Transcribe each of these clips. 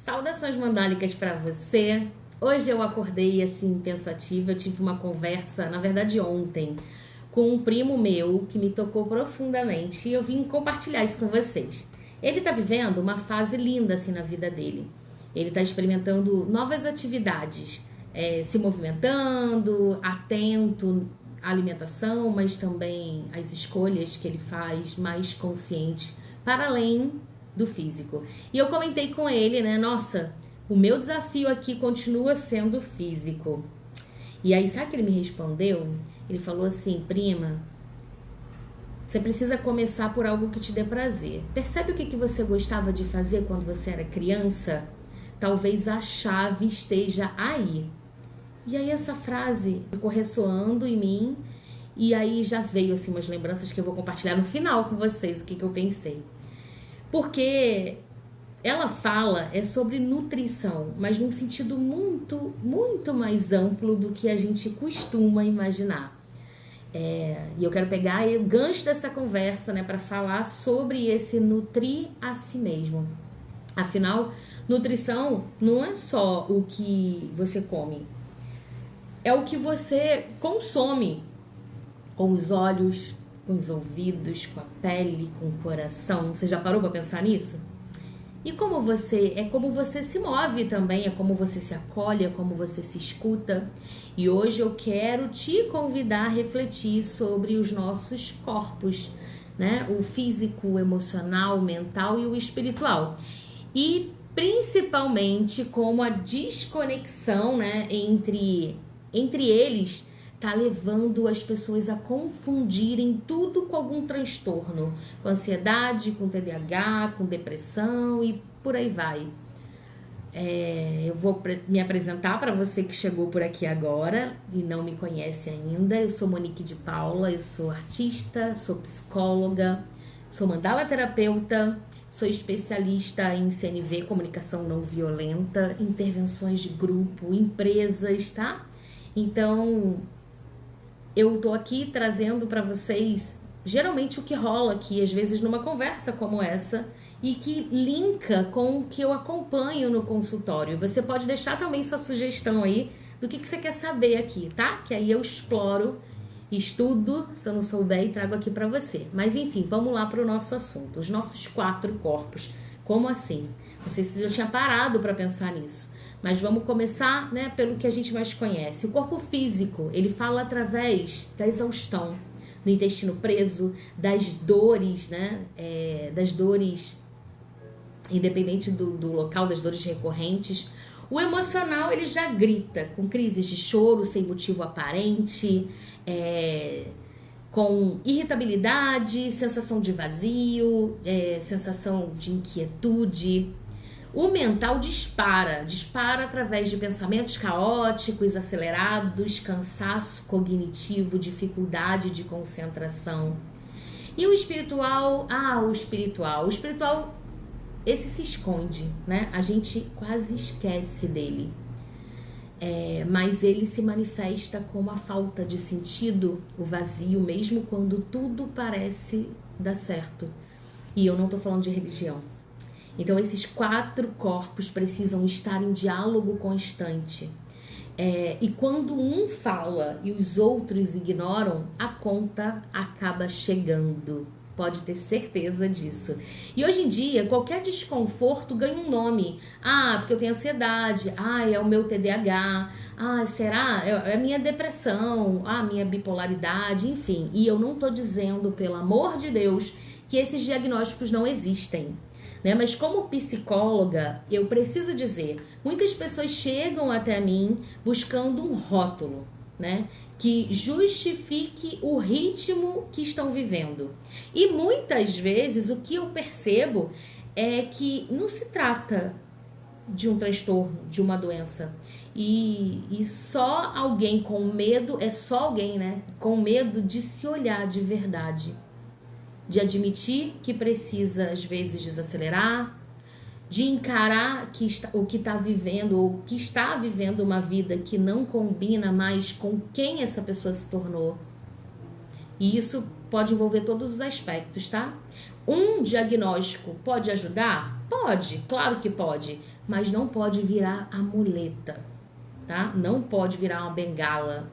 Saudações mandálicas para você. Hoje eu acordei assim pensativa, eu tive uma conversa, na verdade ontem, com um primo meu que me tocou profundamente e eu vim compartilhar isso com vocês. Ele tá vivendo uma fase linda assim na vida dele. Ele tá experimentando novas atividades, se movimentando, atento à alimentação, mas também às escolhas que ele faz, mais consciente, para além do físico. E eu comentei com ele, né? Nossa, o meu desafio aqui continua sendo físico. E aí, sabe o que ele me respondeu? Ele falou assim: prima, você precisa começar por algo que te dê prazer. Percebe o que você gostava de fazer quando você era criança? Talvez a chave esteja aí. E aí essa frase ficou ressoando em mim. E aí já veio assim umas lembranças que eu vou compartilhar no final com vocês, o que eu pensei. Porque ela fala sobre nutrição, mas num sentido muito, muito mais amplo do que a gente costuma imaginar. E eu quero pegar o gancho dessa conversa, né, para falar sobre esse nutrir a si mesmo. Afinal, nutrição não é só o que você come, é o que você consome com os olhos, com os ouvidos, com a pele, com o coração. Você já parou para pensar nisso? E como você se move também, é como você se acolhe, é como você se escuta. E hoje eu quero te convidar a refletir sobre os nossos corpos, né? O físico, o emocional, o mental e o espiritual. E principalmente como a desconexão, né, entre eles tá levando as pessoas a confundirem tudo com algum transtorno, com ansiedade, com TDAH, com depressão e por aí vai. Eu vou me apresentar para você que chegou por aqui agora e não me conhece ainda. Eu sou Monique de Paula, eu sou artista, sou psicóloga, sou mandala terapeuta, sou especialista em CNV, comunicação não violenta, intervenções de grupo, empresas, tá? Então, eu tô aqui trazendo para vocês geralmente o que rola aqui, às vezes numa conversa como essa, e que linka com o que eu acompanho no consultório. Você pode deixar também sua sugestão aí do que você quer saber aqui, tá? Que aí eu exploro, estudo, se eu não souber, e trago aqui para você. Mas enfim, vamos lá para o nosso assunto. Os nossos 4 corpos. Como assim? Não sei se eu tinha parado para pensar nisso. Mas vamos começar, né, pelo que a gente mais conhece. O corpo físico, ele fala através da exaustão, do intestino preso, das dores, né, das dores, independente do local, das dores recorrentes. O emocional, ele já grita, com crises de choro sem motivo aparente, com irritabilidade, sensação de vazio, sensação de inquietude. O mental dispara através de pensamentos caóticos, acelerados, cansaço cognitivo, dificuldade de concentração. E o espiritual, o espiritual, esse se esconde, né? A gente quase esquece dele. Mas ele se manifesta como a falta de sentido, o vazio, mesmo quando tudo parece dar certo. E eu não tô falando de religião. Então, esses 4 corpos precisam estar em diálogo constante. E quando um fala e os outros ignoram, a conta acaba chegando. Pode ter certeza disso. E hoje em dia, qualquer desconforto ganha um nome. Porque eu tenho ansiedade. É o meu TDAH. Será? É a minha depressão. A minha bipolaridade. Enfim. E eu não tô dizendo, pelo amor de Deus, que esses diagnósticos não existem. Né? Mas como psicóloga, eu preciso dizer, muitas pessoas chegam até mim buscando um rótulo, né, que justifique o ritmo que estão vivendo. E muitas vezes o que eu percebo é que não se trata de um transtorno, de uma doença. E só alguém com medo, só alguém, né, com medo de se olhar de verdade. De admitir que precisa, às vezes, desacelerar, de encarar o que está vivendo ou que está vivendo uma vida que não combina mais com quem essa pessoa se tornou. E isso pode envolver todos os aspectos, tá? Um diagnóstico pode ajudar? Pode, claro que pode, mas não pode virar a muleta, tá? Não pode virar uma bengala.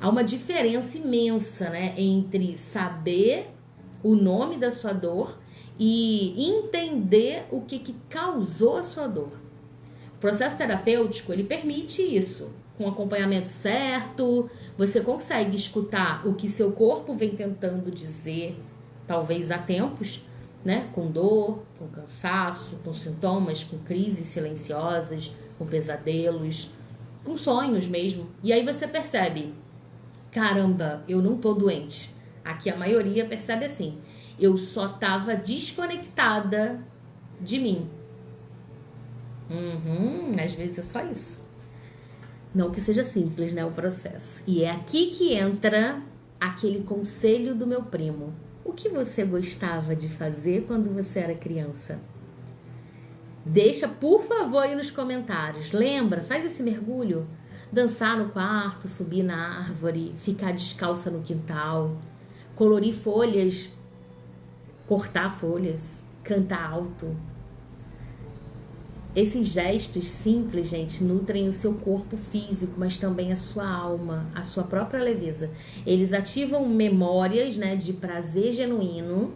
Há uma diferença imensa, né, entre saber o nome da sua dor e entender o que causou a sua dor. O processo terapêutico, ele permite isso. Com acompanhamento certo, você consegue escutar o que seu corpo vem tentando dizer, talvez há tempos, né? Com dor, com cansaço, com sintomas, com crises silenciosas, com pesadelos, com sonhos mesmo. E aí você percebe, caramba, eu não tô doente. Aqui a maioria percebe assim, eu só tava desconectada de mim. Às vezes é só isso. Não que seja simples, né, o processo. E é aqui que entra aquele conselho do meu primo. O que você gostava de fazer quando você era criança? Deixa, por favor, aí nos comentários. Lembra? Faz esse mergulho. Dançar no quarto, subir na árvore, ficar descalça no quintal, colorir folhas, cortar folhas, cantar alto. Esses gestos simples, gente, nutrem o seu corpo físico, mas também a sua alma, a sua própria leveza. Eles ativam memórias, né, de prazer genuíno,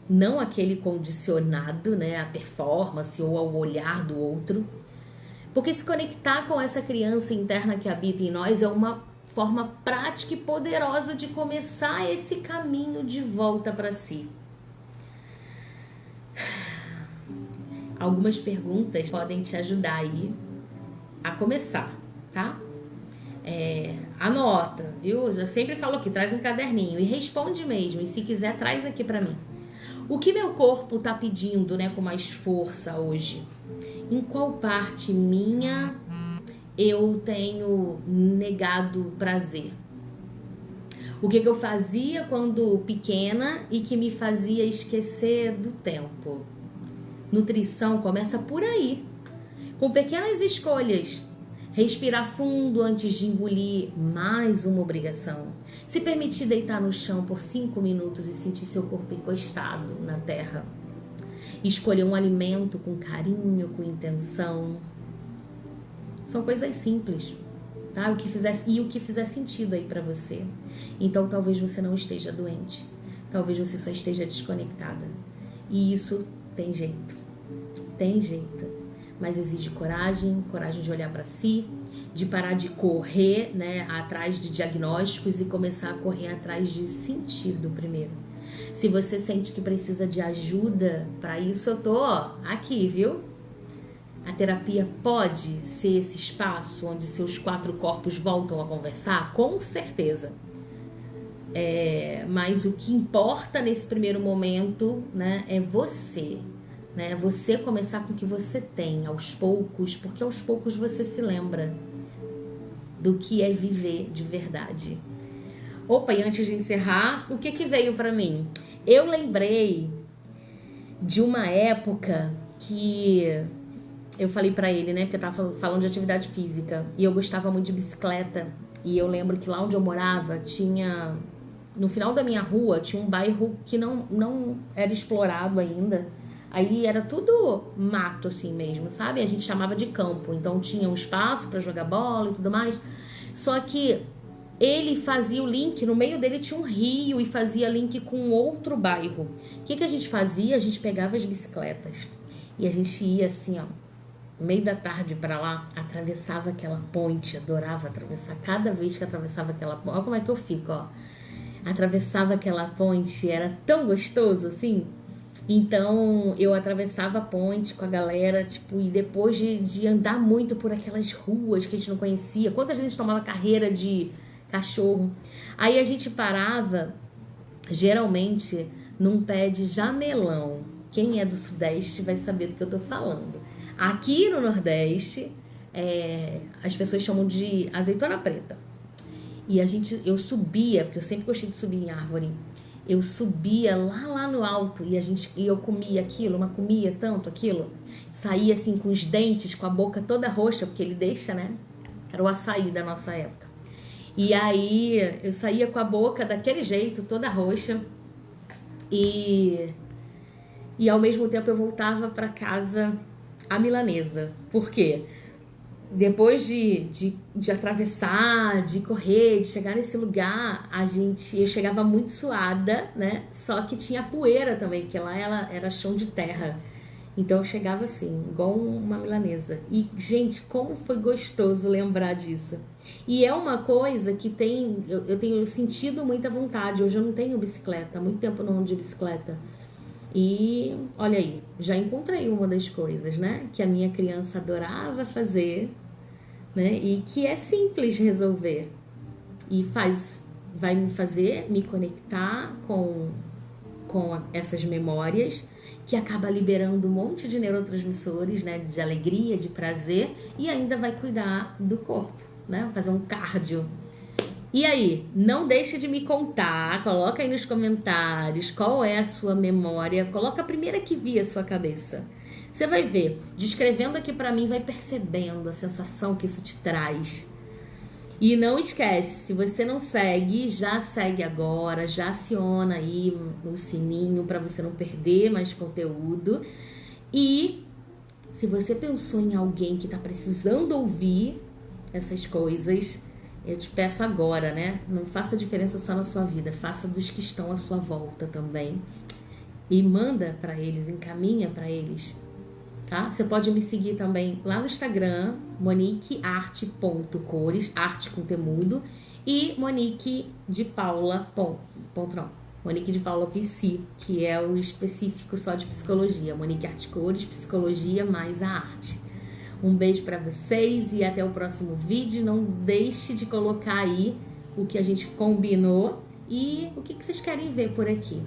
não aquele condicionado, né, à performance ou ao olhar do outro. Porque se conectar com essa criança interna que habita em nós é uma forma prática e poderosa de começar esse caminho de volta para si. Algumas perguntas podem te ajudar aí a começar, tá? Anota, viu? Eu sempre falo aqui, traz um caderninho e responde mesmo. E se quiser, traz aqui pra mim. O que meu corpo tá pedindo, né, com mais força hoje? Em qual parte minha eu tenho negado prazer? O que eu fazia quando pequena e que me fazia esquecer do tempo? Nutrição começa por aí, com pequenas escolhas. Respirar fundo antes de engolir mais uma obrigação. Se permitir deitar no chão por 5 minutos e sentir seu corpo encostado na terra. Escolher um alimento com carinho, com intenção. São coisas simples, tá? O que fizer sentido aí pra você. Então talvez você não esteja doente. Talvez você só esteja desconectada. E isso tem jeito. Tem jeito. Mas exige coragem de olhar para si, de parar de correr, né, atrás de diagnósticos e começar a correr atrás de sentido primeiro. Se você sente que precisa de ajuda para isso, eu tô aqui, viu? A terapia pode ser esse espaço onde seus 4 corpos voltam a conversar? Com certeza. Mas o que importa nesse primeiro momento, né, é você. Né? Você começar com o que você tem, aos poucos, porque aos poucos você se lembra do que é viver de verdade. Opa, e antes de encerrar, o que veio pra mim? Eu lembrei de uma época que eu falei pra ele, né, porque eu tava falando de atividade física, e eu gostava muito de bicicleta, e eu lembro que lá onde eu morava tinha, no final da minha rua, tinha um bairro que não era explorado ainda. Aí era tudo mato assim mesmo, sabe? A gente chamava de campo. Então tinha um espaço pra jogar bola e tudo mais. Só que ele fazia o link, no meio dele tinha um rio e fazia link com outro bairro. O que a gente fazia? A gente pegava as bicicletas e a gente ia assim, ó, meio da tarde pra lá, atravessava aquela ponte. Adorava atravessar. Cada vez que atravessava aquela ponte, olha como é que eu fico, ó. Atravessava aquela ponte, era tão gostoso assim. Então, eu atravessava a ponte com a galera, tipo, e depois de andar muito por aquelas ruas que a gente não conhecia, quantas vezes a gente tomava carreira de cachorro, aí a gente parava, geralmente, num pé de jamelão. Quem é do Sudeste vai saber do que eu tô falando. Aqui no Nordeste, as pessoas chamam de azeitona preta. E eu subia, porque eu sempre gostei de subir em árvore, eu subia lá no alto e eu comia aquilo, mas comia tanto aquilo, saía assim com os dentes, com a boca toda roxa, porque ele deixa, né? Era o açaí da nossa época. E aí eu saía com a boca daquele jeito, toda roxa, e e ao mesmo tempo eu voltava para casa à milanesa. Por quê? Depois de atravessar, de correr, de chegar nesse lugar, eu chegava muito suada, né? Só que tinha poeira também, porque lá ela era chão de terra. Então eu chegava assim, igual uma milanesa. E, gente, como foi gostoso lembrar disso. E é uma coisa que eu tenho sentido muita vontade. Hoje eu não tenho bicicleta, há muito tempo eu não ando de bicicleta. E olha aí, já encontrei uma das coisas, né? Que a minha criança adorava fazer, né? E que é simples resolver. E vai me fazer me conectar com essas memórias, que acaba liberando um monte de neurotransmissores, né? De alegria, de prazer, e ainda vai cuidar do corpo, né? Fazer um cardio. E aí, não deixa de me contar, coloca aí nos comentários qual é a sua memória, coloca a primeira que vir a sua cabeça. Você vai ver, descrevendo aqui pra mim, vai percebendo a sensação que isso te traz. E não esquece, se você não segue, já segue agora, já aciona aí o sininho pra você não perder mais conteúdo. E se você pensou em alguém que tá precisando ouvir essas coisas, eu te peço agora, né? Não faça diferença só na sua vida, faça dos que estão à sua volta também. E manda pra eles, encaminha pra eles, tá? Você pode me seguir também lá no Instagram, moniquearte.cores, arte com temudo, e Monique de Paula, Monique de Paula PC, que é o específico só de psicologia. Monique Arte Cores, psicologia mais a arte. Um beijo pra vocês e até o próximo vídeo. Não deixe de colocar aí o que a gente combinou e o que vocês querem ver por aqui.